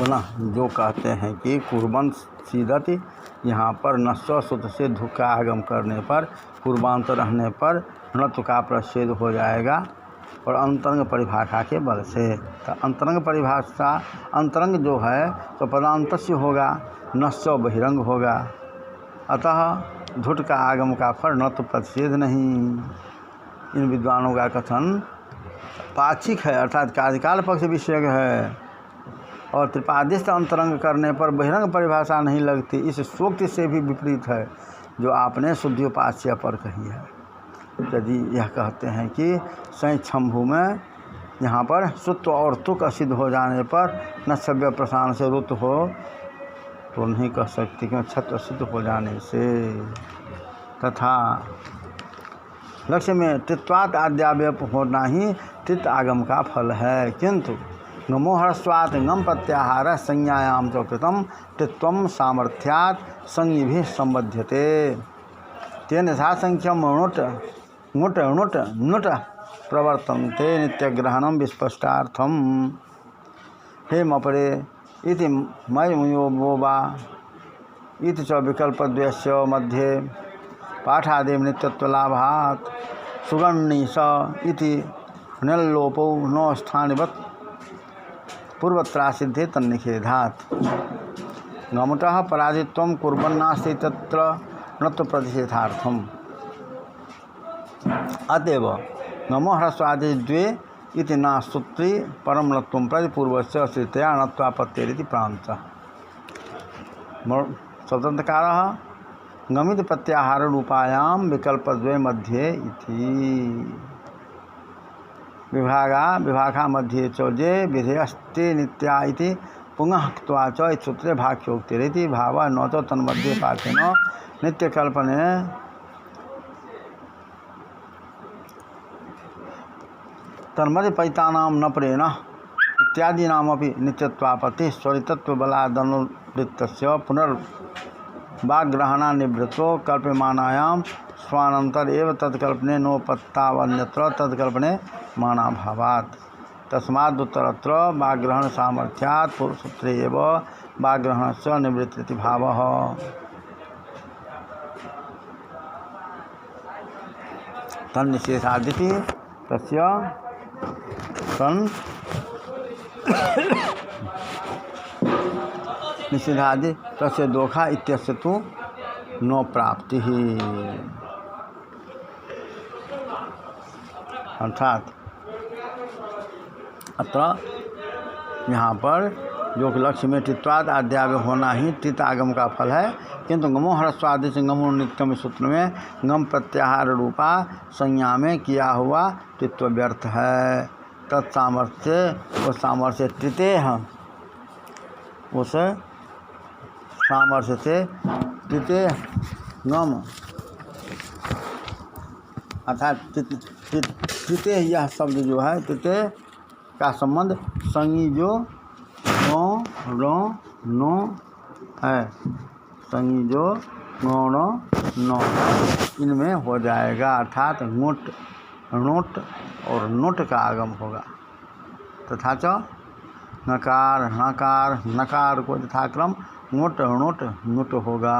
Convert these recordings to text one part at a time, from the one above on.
पुनः जो कहते हैं कि कुर्बन सीदति, यहाँ पर नस्व सूत्र से धुक का आगम करने पर कुर्बांत रहने पर णत्व का प्रच्छेद हो जाएगा और अंतरंग परिभाषा के बल से। तो अंतरंग परिभाषा, अंतरंग जो है तो पदांतस्य होगा, नस्व बहिरंग होगा, अतः धुट का आगम का फल णत्व प्रतिषेध नहीं। इन विद्वानों का कथन पाक्षिक है, अर्थात कार्यकाल पक्ष विषयक है, और त्रिपादिष्ट अंतरंग करने पर बहिरंग परिभाषा नहीं लगती, इस सूक्त से भी विपरीत है जो आपने शुद्ध्योपास्य पर कही है। यदि यह कहते हैं कि संक्षम्भु में यहाँ पर सुत्व और तुक असिद्ध हो जाने पर न सव्य प्रसारण से रुत हो तो नहीं कह सकते क्यों छत्र सिद्ध हो जाने से। तथा लक्ष्य में टित्वात आद्याव्य होना ही टित आगम का फल है, किंतु नमो ह्रस्वात् ngम प्रत्याहार संज्ञायाम च कृतम टित्वम सामर्थ्यात् संज्ञ भी संबध्यते तेन यथा संख्यम णुट नुट प्रवर्तन्ते नित्यग्रहणम विस्पष्टार्थम। हे मपरे इति मयो बोबा इति च विकल्पद्वयस्य मध्ये पाठादेव नित्यत्वलाभात् सुगण्णी स इति ण्यल्लोपो न स्थानिवत् पूर्वत्रा सिद्धे तन्निषेधात्। गमतः पराजित्वं कुर्वन्नास्ति तत्र णत्व प्रतिषेधार्थम्। अतएव नमो ह्रस्वादि द्वे इति न सूत्री परम णत्वं प्रति पूर्वस्य स्थितया णत्वापत्तिरिति प्रान्तः। स्वतंत्रकारः गमित प्रत्याहार रूपायां विकल्पद्वय मध्ये इति विभागा मध्ये चौजे विधेयस्ते नित्या इति पुनः क्त्वा च इत्सूत्रे भाष्योक्तिरिति भावः न च तन्मध्ये पाठेन नित्यकल्पने तन्मध्ये पैतानां न प्रेण इत्यादीनामपि नित्यत्वापत्तिः स्वरितत्वबलादनुवृत्तस्य पुनर्वाग्रहणानिवृत्तो कल्प्यमानायां स्वानन्तर एव तत्कल्पने नोपत्तावन्यत्र तत्कल्पने मानाभावात्। तस्मादुत्तरत्र वाग्ग्रहण सामर्थ्यात् पूर्वसूत्रे एव वाग्ग्रहणस्य निवृत्तिरिति भावः। तन्निषेधादिति तस्य निषेधादि तस्य दोषा इत्यस्य तु न प्राप्तिः। अर्थात अत्र यहाँ पर जो लक्ष्य में टित्वाद आद्याव्य होना ही टित आगम का फल है, किंतु गमो ह्रस्वादि से गमो नित्यम सूत्र में गम प्रत्याहार रूपा संज्ञा में किया हुआ टित्व व्यर्थ है। तत्सामर्थ्य उस सामर्थ्य टिते हैं, उस सामर्थ्य से टिते गम अर्थात टिते यह शब्द जो है टिते का संबंध संगी जो नो है, संगी जो नो इनमें हो जाएगा, अर्थात नुट और नुट का आगम होगा। तथा च नकार नकार को यथाक्रम नुट होगा।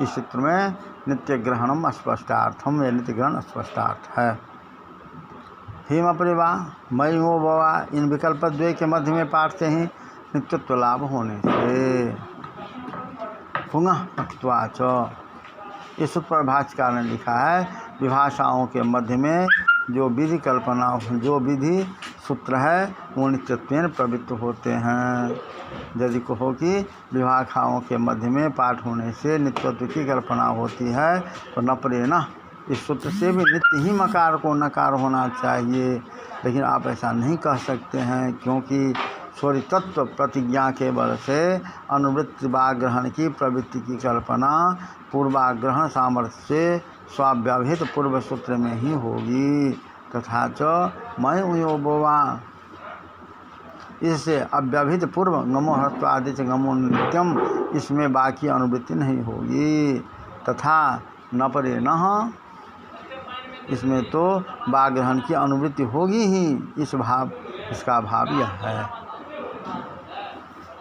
इस सूत्र में नित्य ग्रहणम अस्पष्टार्थम, यह नित्य ग्रहण अस्पष्टार्थ है। हेम परिवा मई हो बवा इन विकल्प द्वय के मध्य में पाठ से ही नित्यत्व लाभ होने से पुनः अक्त्वा च, इस सूत्र पर भाष्यकार ने लिखा है विभाषाओं के मध्य में जो विधि कल्पना जो विधि सूत्र है वो नित्यत्वेन प्रवृत्त होते हैं। यदि कहो कि विभाषाओं के मध्य में पाठ होने से नित्यत्व की कल्पना होती है तो न प्रेरणा, इस सूत्र से भी नित्य ही मकार को नकार होना चाहिए, लेकिन आप ऐसा नहीं कह सकते हैं क्योंकि स्वरितत्व प्रतिज्ञा के बल से अनुवृत्ति वाग्रहण की प्रवृत्ति की कल्पना पूर्वाग्रहण सामर्थ्य से स्वाव्यवहित पूर्व सूत्र में ही होगी। तथा च मैं उयो बोवा, इससे अव्यवहित पूर्व गमो ह्रस्व आदि से गमो नित्यम, इसमें बाकी अनुवृत्ति नहीं होगी। तथा न परे न, इसमें तो वाग्रहण की अनुवृत्ति होगी ही, इसका भाव यह है।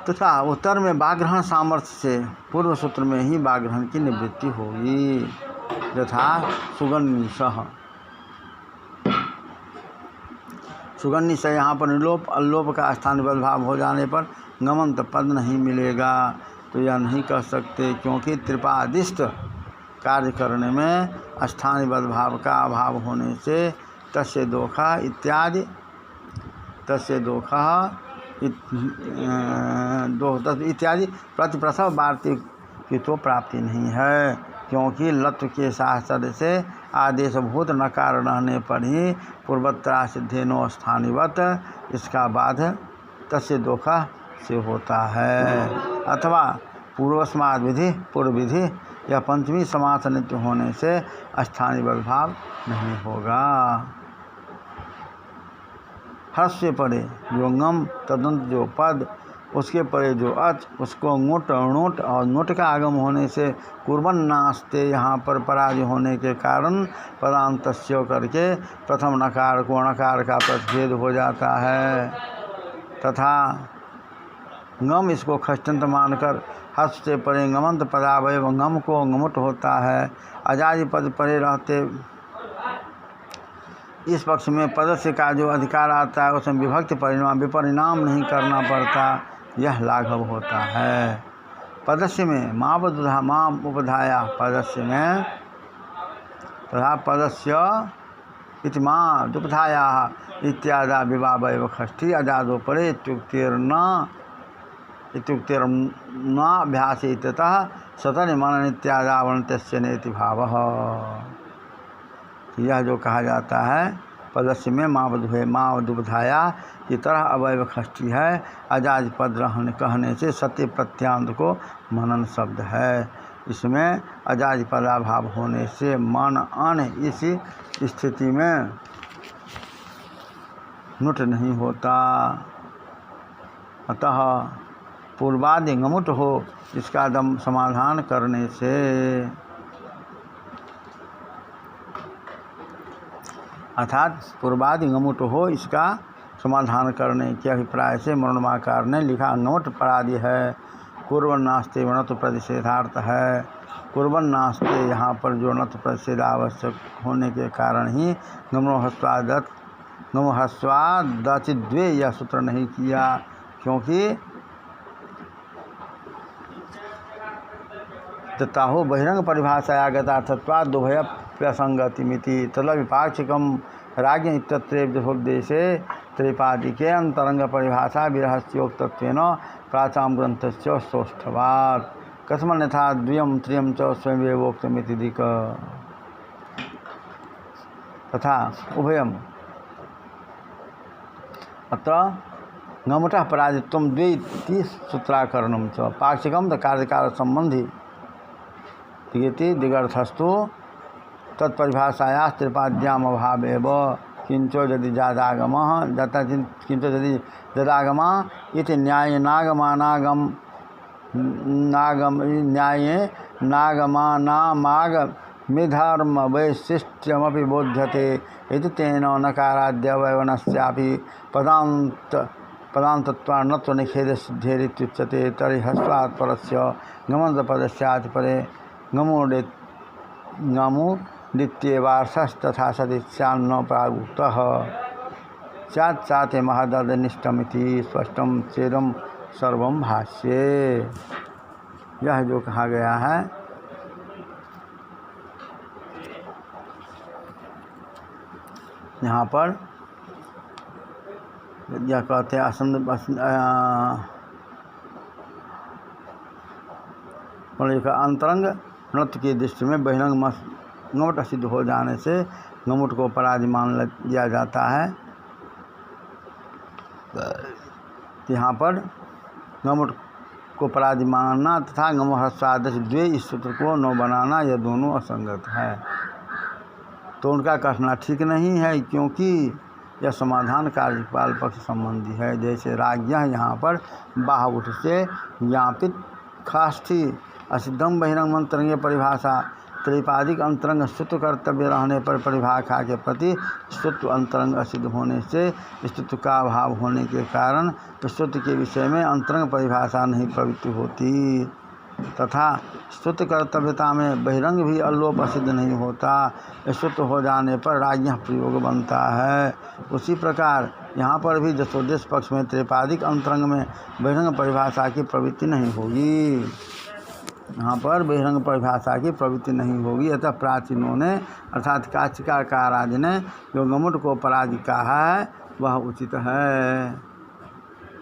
तथा उत्तर में वाग्रहण सामर्थ्य से पूर्व सूत्र में ही वाग्रहण की निवृत्ति होगी। यथा सुगन्निशः, सुगन्नि से यहाँ पर निलोप अल्लोप का स्थानिबद्ध भाव हो जाने पर गमंत पद नहीं मिलेगा। तो यह नहीं कह सकते, क्योंकि त्रिपादिष्ट कार्य करने में स्थानिबद्ध भाव का अभाव होने से तस्य दोखा इत्यादि इत्यादि प्रतिप्रसव वार्तिक की तो प्राप्ति नहीं है, क्योंकि लत्व के साहचर्य से आदेशभूत नकार रहने पर ही पूर्वत्रा सिद्धेनो स्थानिवत इसका बाध तस्य दोखा से होता है। अथवा पूर्वस्माद विधि पूर्व विधि या पंचमी समास नित्य होने से स्थानिबद्ध भाव नहीं होगा। हर्ष से परे जो ngम तदंत जो पद, उसके परे जो अच, उसको ङुट णुट और नुट का आगम होने से कुर्बन नास्ते यहाँ पर पराजय होने के कारण पदांतस्य करके प्रथम नकार को णकार का प्रतिषेध हो जाता है। तथा ngम इसको खष्टंत मानकर हर्ष से परे ngमंत पदावय व ngम को ngमुट होता है। अजादि पद परे रहते इस पक्ष में पदस्य का जो अधिकार आता है उसमें विभक्ति विपरिणाम नहीं करना पड़ता, यह लाघव होता है। पदस्य में माम उपधाया पदस्य में तथा पदस्य इति मादुपधाया इत्यादा विवावैव षष्ठी अजादो परे इत्युक्तिर्नाभ्यास इत्यतः सतन मनन इत्यादावनतस्य नेति भावः। यह जो कहा जाता है पदस्य में मावदुबधाया की तरह अवयव षष्ठी है। अजाज पद रहने कहने से सत्य प्रत्यांत को मनन शब्द है। इसमें अजाज पदाभाव होने से मन अन इस स्थिति में नुट नहीं होता। अतः पूर्वादि ngमुट हो, इसका दम समाधान करने से अर्थात पूर्वादि ngमुट हो, इसका समाधान करने के अभिप्राय से मरणमाकार ने लिखा ngमुट परादि है। कुर्बन नास्ते वनत प्रतिषेधार्थ है। कुर्बन नास्ते यहाँ पर जो नत प्रतिषेध आवश्यक होने के कारण ही गमोहस्वादचिद्वे यह सूत्र नहीं किया, क्योंकि तताहो बहिरंग परिभाषाया गतार्थत्वात् दुभय प्रसंगतिमिति तदविपाक्षिकम राज्ञ इत्यत्रेभ्योपदेशे त्रिपादिके अंतरंग परिभाषा विरहस्योक्तत्वेन प्राचाम ग्रंथस्य सौष्ठवात् कथमन्यथा द्वयम त्रियम च स्वयमेवोक्तमिति दिक तथा उभयम अत्र ngमुटः पराजित्वम द्वे इति सूत्राकरणम च पाक्षिकम कार्यकाल संबंधी दिगति दिगर्थस्तु तत्परिभाषाया त्रिपाद्याम अभावेव किंचो यदि जादागमः किंचो यदि जदागमा इति न्याये नागमानागमिधर्म वैशिष्ट्यमपि बोध्यते इति तेन नकाराद्यवयवनस्यापि पदान्तत्वान्नत्व निषेधसिद्धेरित्युच्यते। तर्हि ह्रस्वात् परस्य ngमन्तपदस्यात् परे ngमुदित्येवार्थस्तथा सति स्यान्न प्रागुक्तः स्यात् महदनिष्टमिति स्पष्टं चेदं सर्वं भाष्ये। यह जो कहा गया है यहाँ पर यह कहते हैं अंतरंग नृत्य की दृष्टि में बहिरंग ngमुट सिद्ध हो जाने से ngमुट को पराधि मान लिया जाता है। यहाँ पर ngमुट को पराधि मानना तथा ngमोहस्वादश द्वे इस सूत्र को न बनाना, यह दोनों असंगत है। तो उनका कहना ठीक नहीं है, क्योंकि यह समाधान कार्यपाल पक्ष संबंधी है। जैसे राज्ञ यहाँ पर बाहुट से ज्ञापित खास थी असिद्धम बहिरंग मंत्रंगीय परिभाषा त्रिपादिक अंतरंग स्तुत्व कर्तव्य रहने पर परिभाषा के प्रति स्तुत्व अंतरंग असिद्ध होने से स्तुत्व का अभाव होने के कारण स्तुत्व के विषय में अंतरंग परिभाषा नहीं प्रवृत्ति होती तथा स्तुत्व कर्तव्यता में बहिरंग भी अल्लोप असिद्ध नहीं होता। स्तुत्व हो जाने पर राज्य प्रयोग बनता है। उसी प्रकार यहाँ पर भी जसोद्देश्य पक्ष में त्रिपादिक अंतरंग में बहिरंग परिभाषा की प्रवृत्ति नहीं होगी। यहाँ पर बहिरंग परिभाषा की प्रवृत्ति नहीं होगी। अतः प्राचीनों ने अर्थात काचिका आदि ने जो गमुट को पराजित कहा है वह उचित है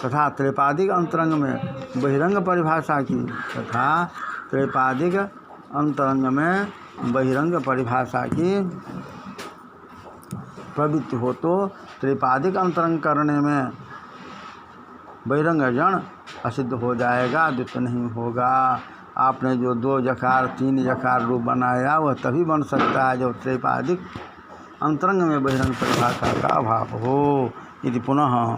तथा त्रिपादिक अंतरंग में बहिरंग परिभाषा की तथा त्रिपादिक अंतरंग में बहिरंग परिभाषा की प्रवृत्ति हो तो त्रिपादिक अंतरंग करने में बहिरंग जन असिद्ध हो जाएगा, द्वित्व नहीं होगा। आपने जो 2 जकार 3 जकार रूप बनाया वह तभी बन सकता है जब त्रिपादिक अंतरंग में बहिरंग परिभाषा का अभाव हो। यदि पुनः